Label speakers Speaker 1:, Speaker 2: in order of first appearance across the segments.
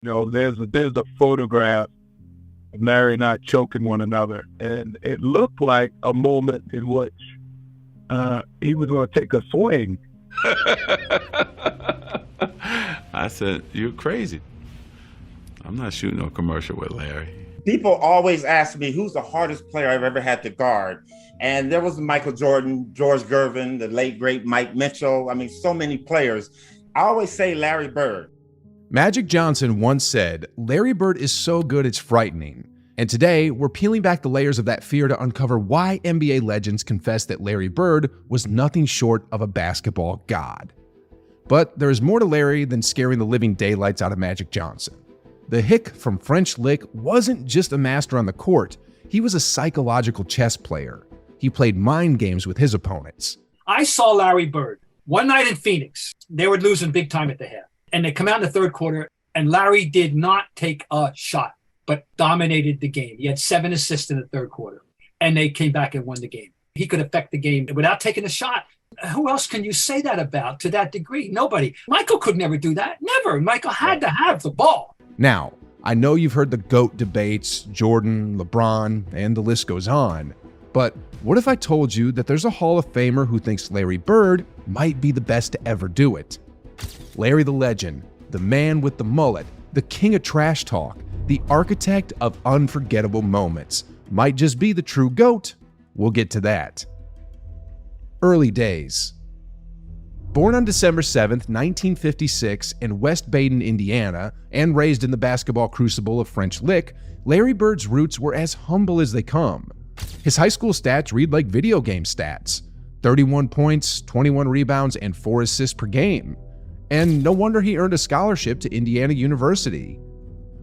Speaker 1: There's a photograph of Larry and I choking one another, and it looked like a moment in which he was going to take a swing.
Speaker 2: I said, "You're crazy. I'm not shooting no commercial with Larry."
Speaker 3: People always ask me who's the hardest player I've ever had to guard. And there was Michael Jordan, George Gervin, the late, great Mike Mitchell. I mean, so many players. I always say Larry Bird.
Speaker 4: Magic Johnson once said, "Larry Bird is so good it's frightening." And today, we're peeling back the layers of that fear to uncover why NBA legends confess that Larry Bird was nothing short of a basketball god. But there is more to Larry than scaring the living daylights out of Magic Johnson. The hick from French Lick wasn't just a master on the court, he was a psychological chess player. He played mind games with his opponents.
Speaker 5: I saw Larry Bird one night in Phoenix. They were losing big time at the half. And they come out in the third quarter, and Larry did not take a shot, but dominated the game. He had 7 assists in the third quarter, and they came back and won the game. He could affect the game without taking a shot. Who else can you say that about to that degree? Nobody. Michael could never do that. Never. Michael had to have the ball.
Speaker 4: Now, I know you've heard the GOAT debates, Jordan, LeBron, and the list goes on. But what if I told you that there's a Hall of Famer who thinks Larry Bird might be the best to ever do it? Larry the Legend, the man with the mullet, the king of trash talk, the architect of unforgettable moments, might just be the true GOAT. We'll get to that. Early days. Born on December 7th, 1956 in West Baden, Indiana, and raised in the basketball crucible of French Lick, Larry Bird's roots were as humble as they come. His high school stats read like video game stats: 31 points, 21 rebounds, and 4 assists per game. And no wonder he earned a scholarship to Indiana University.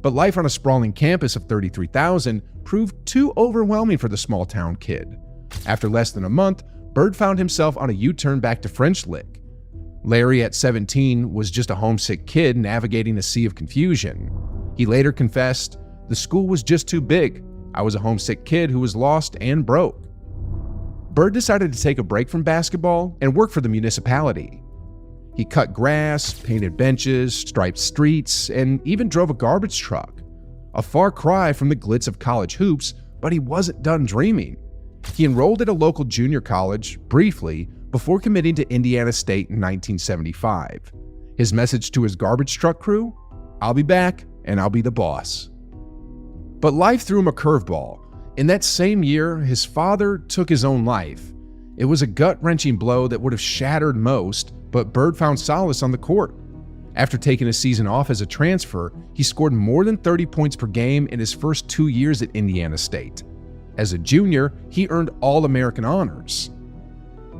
Speaker 4: But life on a sprawling campus of 33,000 proved too overwhelming for the small-town kid. After less than a month, Bird found himself on a U-turn back to French Lick. Larry, at 17, was just a homesick kid navigating a sea of confusion. He later confessed, "The school was just too big. I was a homesick kid who was lost and broke." Bird decided to take a break from basketball and work for the municipality. He cut grass, painted benches, striped streets, and even drove a garbage truck. A far cry from the glitz of college hoops, but he wasn't done dreaming. He enrolled at a local junior college, briefly, before committing to Indiana State in 1975. His message to his garbage truck crew? "I'll be back, and I'll be the boss." But life threw him a curveball. In that same year, his father took his own life. It was a gut-wrenching blow that would have shattered most, but Bird found solace on the court. After taking a season off as a transfer, he scored more than 30 points per game in his first 2 years at Indiana State. As a junior, he earned All-American honors.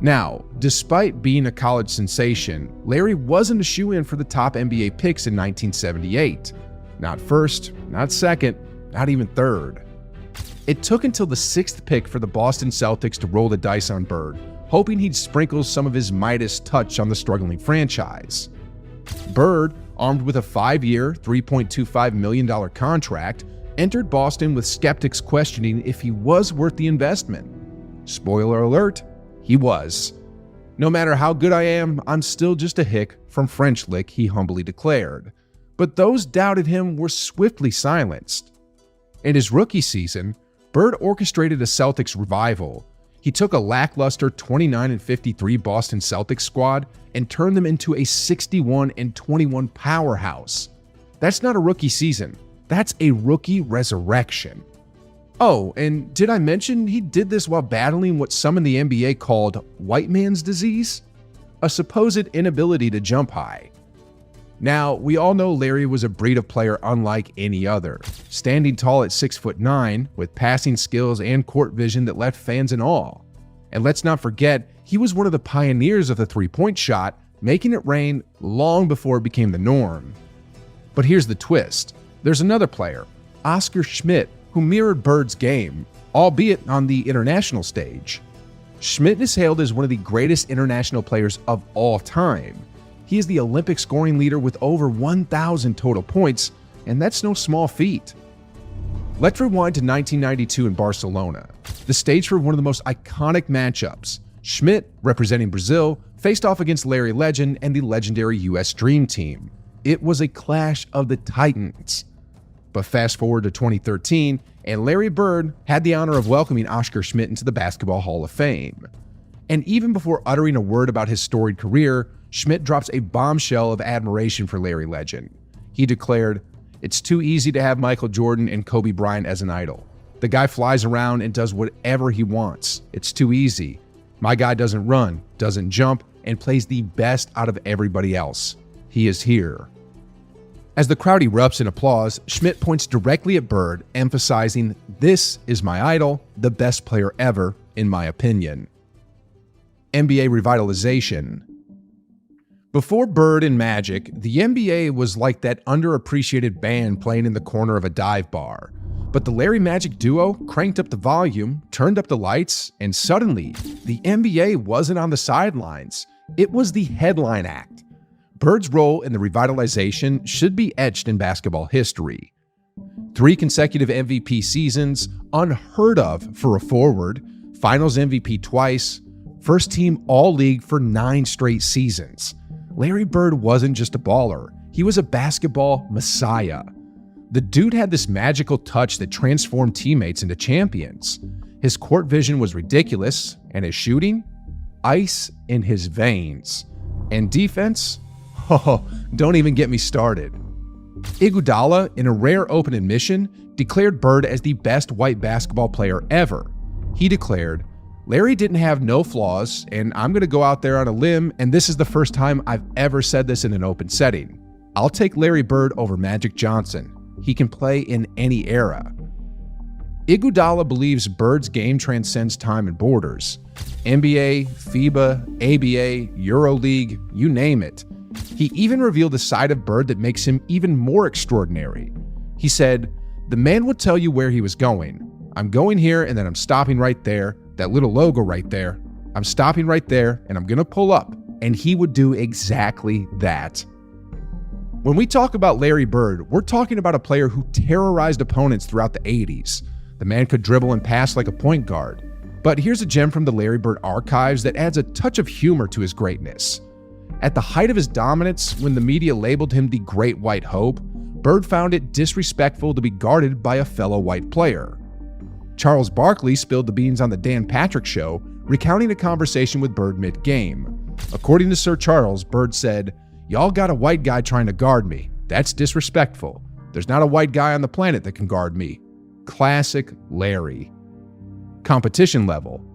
Speaker 4: Now, despite being a college sensation, Larry wasn't a shoo-in for the top NBA picks in 1978. Not first, not second, not even third. It took until the 6th pick for the Boston Celtics to roll the dice on Bird, hoping he'd sprinkle some of his Midas touch on the struggling franchise. Bird, armed with a 5-year, $3.25 million contract, entered Boston with skeptics questioning if he was worth the investment. Spoiler alert, he was. "No matter how good I am, I'm still just a hick from French Lick," he humbly declared. But those doubted him were swiftly silenced. In his rookie season, Bird orchestrated a Celtics revival. He took a lackluster 29-53 Boston Celtics squad and turned them into a 61-21 powerhouse. That's not a rookie season. That's a rookie resurrection. Oh, and did I mention he did this while battling what some in the NBA called white man's disease? A supposed inability to jump high. Now, we all know Larry was a breed of player unlike any other, standing tall at 6'9", with passing skills and court vision that left fans in awe. And let's not forget, he was one of the pioneers of the three-point shot, making it rain long before it became the norm. But here's the twist. There's another player, Oscar Schmidt, who mirrored Bird's game, albeit on the international stage. Schmidt is hailed as one of the greatest international players of all time. He is the Olympic scoring leader with over 1,000 total points, and that's no small feat. Let's rewind to 1992 in Barcelona, the stage for one of the most iconic matchups. Schmidt, representing Brazil, faced off against Larry Legend and the legendary US Dream Team. It was a clash of the titans. But fast forward to 2013, and Larry Bird had the honor of welcoming Oscar Schmidt into the Basketball Hall of Fame. And even before uttering a word about his storied career, Schmidt drops a bombshell of admiration for Larry Legend. He declared, "It's too easy to have Michael Jordan and Kobe Bryant as an idol. The guy flies around and does whatever he wants. It's too easy. My guy doesn't run, doesn't jump, and plays the best out of everybody else. He is here." As the crowd erupts in applause, Schmidt points directly at Bird, emphasizing, "This is my idol, the best player ever, in my opinion." NBA revitalization. Before Bird and Magic, the NBA was like that underappreciated band playing in the corner of a dive bar. But the Larry Magic duo cranked up the volume, turned up the lights, and suddenly, the NBA wasn't on the sidelines. It was the headline act. Bird's role in the revitalization should be etched in basketball history. 3 consecutive MVP seasons, unheard of for a forward, Finals MVP twice, first team All-League for 9 straight seasons. Larry Bird wasn't just a baller, he was a basketball messiah. The dude had this magical touch that transformed teammates into champions. His court vision was ridiculous, and his shooting? Ice in his veins. And defense? Oh, don't even get me started. Iguodala, in a rare open admission, declared Bird as the best white basketball player ever. He declared, "Larry didn't have no flaws, and I'm going to go out there on a limb, and this is the first time I've ever said this in an open setting. I'll take Larry Bird over Magic Johnson. He can play in any era." Iguodala believes Bird's game transcends time and borders. NBA, FIBA, ABA, EuroLeague, you name it. He even revealed a side of Bird that makes him even more extraordinary. He said, "The man would tell you where he was going. I'm going here and then I'm stopping right there, that little logo right there. I'm stopping right there and I'm going to pull up." And he would do exactly that. When we talk about Larry Bird, we're talking about a player who terrorized opponents throughout the 80s. The man could dribble and pass like a point guard. But here's a gem from the Larry Bird archives that adds a touch of humor to his greatness. At the height of his dominance, when the media labeled him the Great White Hope, Bird found it disrespectful to be guarded by a fellow white player. Charles Barkley spilled the beans on the Dan Patrick Show, recounting a conversation with Bird mid-game. According to Sir Charles, Bird said, "Y'all got a white guy trying to guard me. That's disrespectful. There's not a white guy on the planet that can guard me." Classic Larry. Competition level.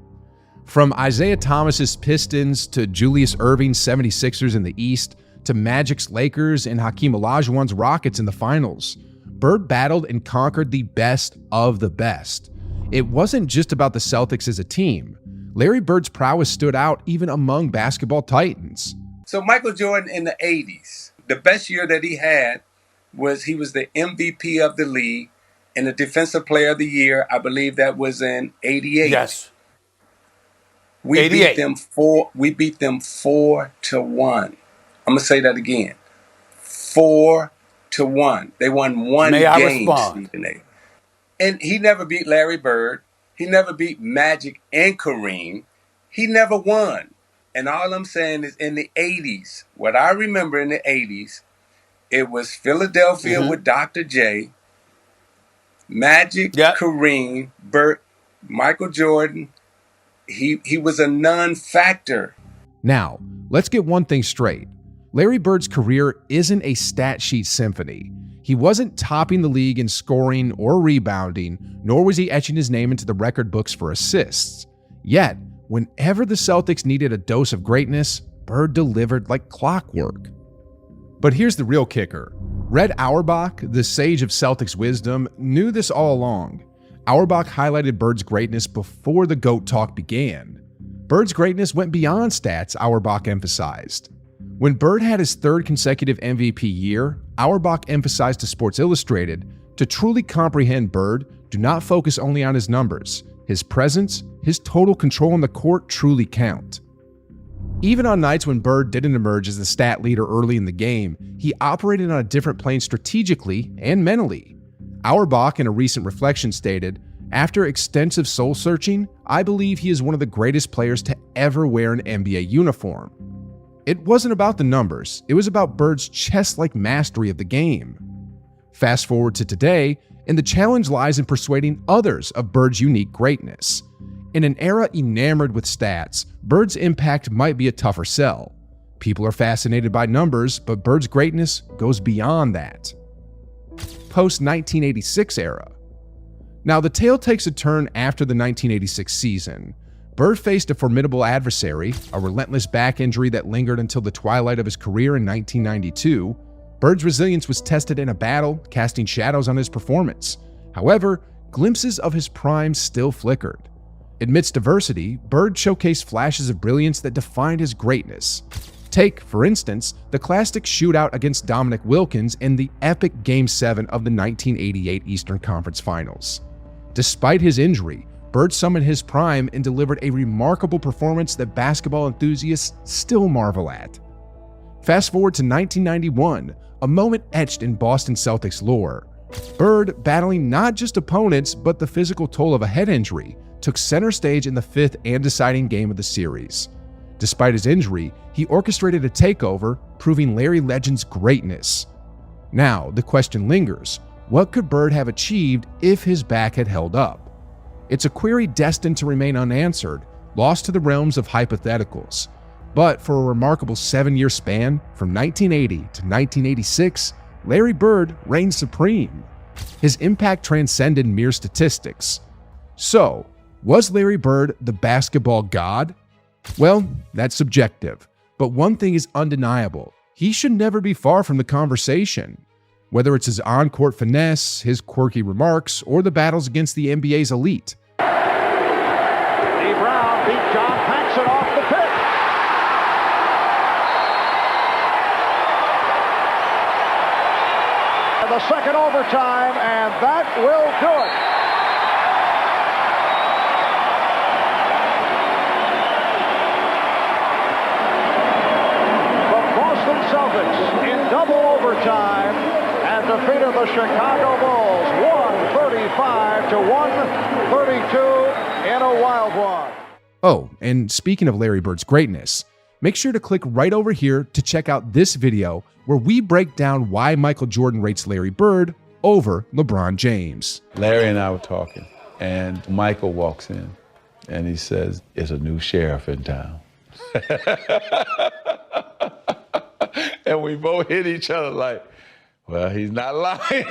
Speaker 4: From Isaiah Thomas's Pistons to Julius Erving's 76ers in the East to Magic's Lakers and Hakeem Olajuwon's Rockets in the finals, Bird battled and conquered the best of the best. It wasn't just about the Celtics as a team. Larry Bird's prowess stood out even among basketball titans.
Speaker 6: So Michael Jordan in the 80s, the best year that he had was he was the MVP of the league and the Defensive Player of the Year. I believe that was in 88.
Speaker 7: Yes.
Speaker 6: We
Speaker 7: 88.
Speaker 6: beat them 4-1. I'm gonna say that again. 4-1. They won one
Speaker 7: May I
Speaker 6: game.
Speaker 7: respond?
Speaker 6: Stephen A. And he never beat Larry Bird. He never beat Magic and Kareem. He never won. And all I'm saying is in the 80s, what I remember in the 80s, it was Philadelphia with Dr. J, Magic, Kareem, Bird, Michael Jordan. He was a non-factor.
Speaker 4: Now, let's get one thing straight. Larry Bird's career isn't a stat sheet symphony. He wasn't topping the league in scoring or rebounding, nor was he etching his name into the record books for assists. Yet, whenever the Celtics needed a dose of greatness, Bird delivered like clockwork. But here's the real kicker. Red Auerbach, the sage of Celtics wisdom, knew this all along. Auerbach highlighted Bird's greatness before the GOAT talk began. Bird's greatness went beyond stats, Auerbach emphasized. When Bird had his 3rd consecutive MVP year, Auerbach emphasized to Sports Illustrated, to truly comprehend Bird, do not focus only on his numbers. His presence, his total control on the court truly count. Even on nights when Bird didn't emerge as the stat leader early in the game, he operated on a different plane strategically and mentally. Auerbach, in a recent reflection, stated, "After extensive soul-searching, I believe he is one of the greatest players to ever wear an NBA uniform." It wasn't about the numbers, it was about Bird's chess-like mastery of the game. Fast forward to today, and the challenge lies in persuading others of Bird's unique greatness. In an era enamored with stats, Bird's impact might be a tougher sell. People are fascinated by numbers, but Bird's greatness goes beyond that. Post-1986 era. Now, the tale takes a turn after the 1986 season. Bird faced a formidable adversary, a relentless back injury that lingered until the twilight of his career in 1992. Bird's resilience was tested in a battle, casting shadows on his performance. However, glimpses of his prime still flickered. Amidst adversity, Bird showcased flashes of brilliance that defined his greatness. Take, for instance, the classic shootout against Dominic Wilkins in the epic Game 7 of the 1988 Eastern Conference Finals. Despite his injury, Bird summoned his prime and delivered a remarkable performance that basketball enthusiasts still marvel at. Fast forward to 1991, a moment etched in Boston Celtics lore. Bird, battling not just opponents but the physical toll of a head injury, took center stage in the fifth and deciding game of the series. Despite his injury, he orchestrated a takeover, proving Larry Legend's greatness. Now, the question lingers: what could Bird have achieved if his back had held up? It's a query destined to remain unanswered, lost to the realms of hypotheticals. But for a remarkable 7-year span, from 1980 to 1986, Larry Bird reigned supreme. His impact transcended mere statistics. So, was Larry Bird the basketball god? Well, that's subjective, but one thing is undeniable: he should never be far from the conversation. Whether it's his on-court finesse, his quirky remarks, or the battles against the NBA's elite.
Speaker 7: Brown beat John Paxson off the pitch. And the second overtime, and that will do it. Celtics in double overtime and defeated the Chicago Bulls 135 to 132 in a wild one.
Speaker 4: Oh, and speaking of Larry Bird's greatness, make sure to click right over here to check out this video where we break down why Michael Jordan rates Larry Bird over LeBron James.
Speaker 2: Larry and I were talking, and Michael walks in, and he says, "It's a new sheriff in town." And we both hit each other like, well, he's not lying.